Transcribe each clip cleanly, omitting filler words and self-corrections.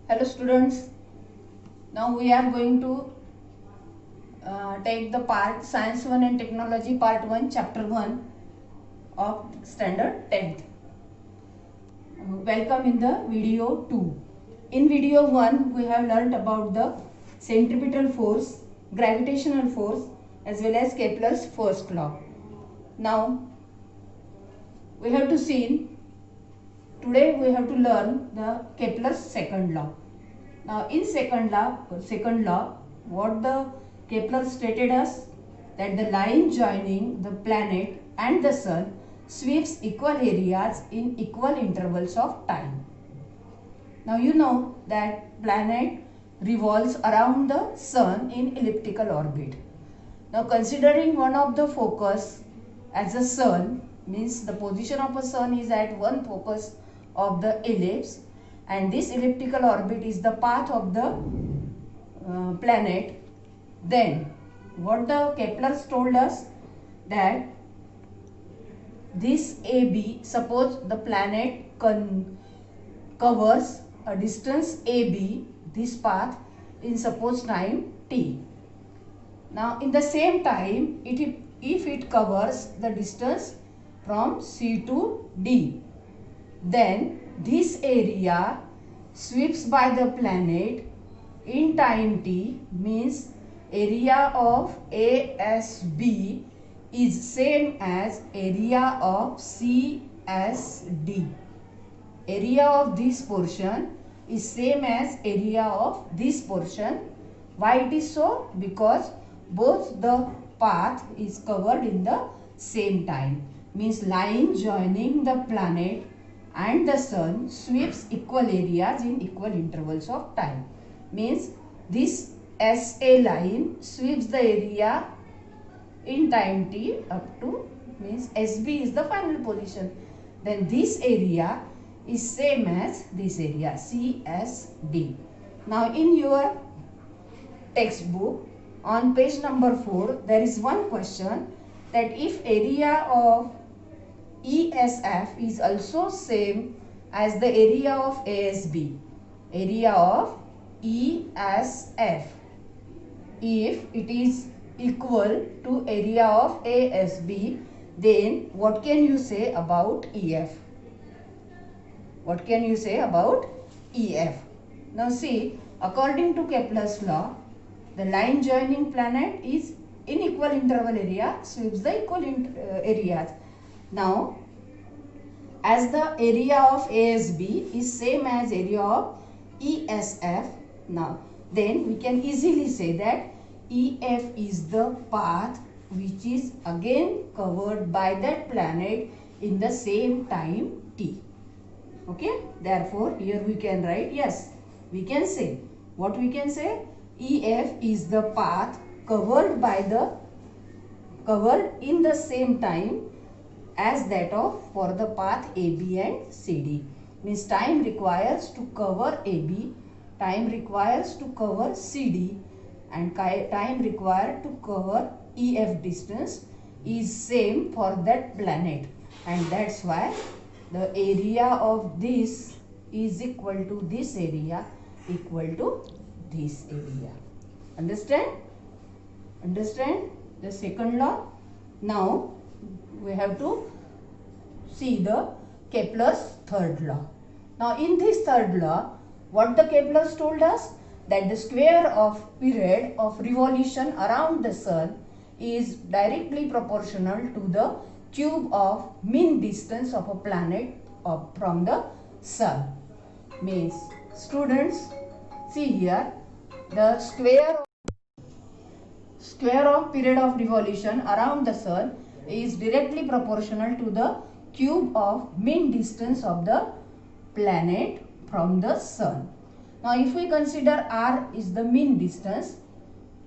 Hello students, now we are going to take the part Science 1 and Technology Part 1 Chapter 1 of Standard 10th. Welcome in the video 2. In video 1 we have learnt about the centripetal force, gravitational force as well as Kepler's first law. Now we have to see, today we have to learn the Kepler's second law. Now in second law, what the Kepler stated us, that the line joining the planet and the sun sweeps equal areas in equal intervals of time. Now you know that planet revolves around the sun in elliptical orbit. Now considering one of the focus as the sun, means the position of a sun is at one focus of the ellipse, and this elliptical orbit is the path of the planet, then what the Kepler told us, that this AB, suppose the planet covers a distance AB, this path, in suppose time t. Now in the same time, if it covers the distance from C to D, then this area sweeps by the planet in time t, means area of ASB is same as area of CSD. Area of this portion is same as area of this portion. Why it is so? Because both the path is covered in the same time, means line joining the planet and the sun sweeps equal areas in equal intervals of time, means this SA line sweeps the area in time t up to, means SB is the final position, then this area is same as this area CSD. Now in your textbook on page number 4 there is one question, that if area of ESF is also same as the area of ASB, area of ESF, if it is equal to area of ASB, then what can you say about EF? What can you say about EF? Now see, according to Kepler's law, the line joining planet is in equal interval area sweeps the equal areas. Now, as the area of ASB is same as area of ESF, now then we can easily say that EF is the path which is again covered by that planet in the same time t. Okay, therefore here we can write, yes, we can say, what we can say, EF is the path covered in the same time as that of for the path AB and CD, means time requires to cover AB, time requires to cover CD, and time required to cover EF distance is same for that planet, and that's why the area of this is equal to this area equal to this area. Understand? Understand the second law? Now we have to see the Kepler's third law. Now in this third law, what the Kepler told us, that the square of period of revolution around the sun is directly proportional to the cube of mean distance of a planet from the sun. Means, students, see here, the square of period of revolution around the sun is directly proportional to the cube of mean distance of the planet from the sun. Now if we consider R is the mean distance,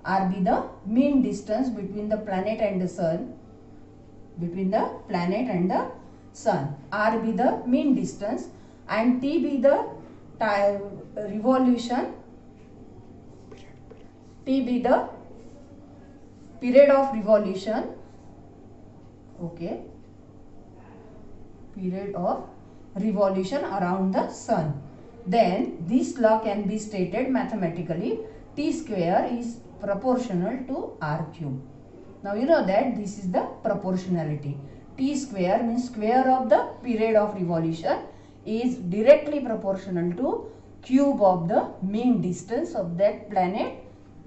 R be the mean distance between the planet and the sun, R be the mean distance, and T be the revolution, T be the period of revolution, okay, period of revolution around the sun. then this law can be stated mathematically. T square is proportional to r cube. Now you know that this is the proportionality. T square means square of the period of revolution is directly proportional to cube of the mean distance of that planet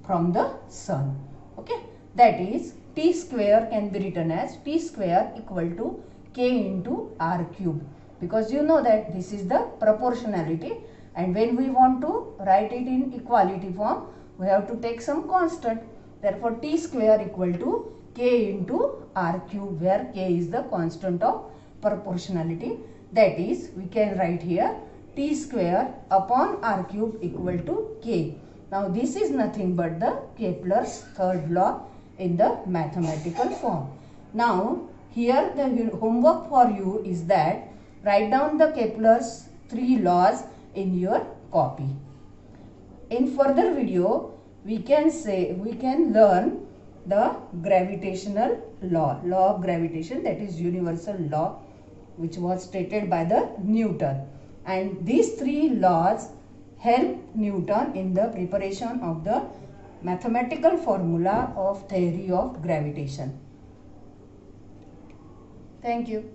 from the sun. Okay, that is T square can be written as T square equal to K into R cube, because you know that this is the proportionality, and when we want to write it in equality form, we have to take some constant. Therefore, T square equal to K into R cube, where K is the constant of proportionality. That is, we can write here T square upon R cube equal to K. Now, this is nothing but the Kepler's third law in the mathematical form. Now, here the homework for you is that write down the Kepler's 3 laws in your copy. In further video, we can learn the gravitational law of gravitation, that is universal law, which was stated by the Newton. And these 3 laws help Newton in the preparation of the mathematical formula of theory of gravitation. Thank you.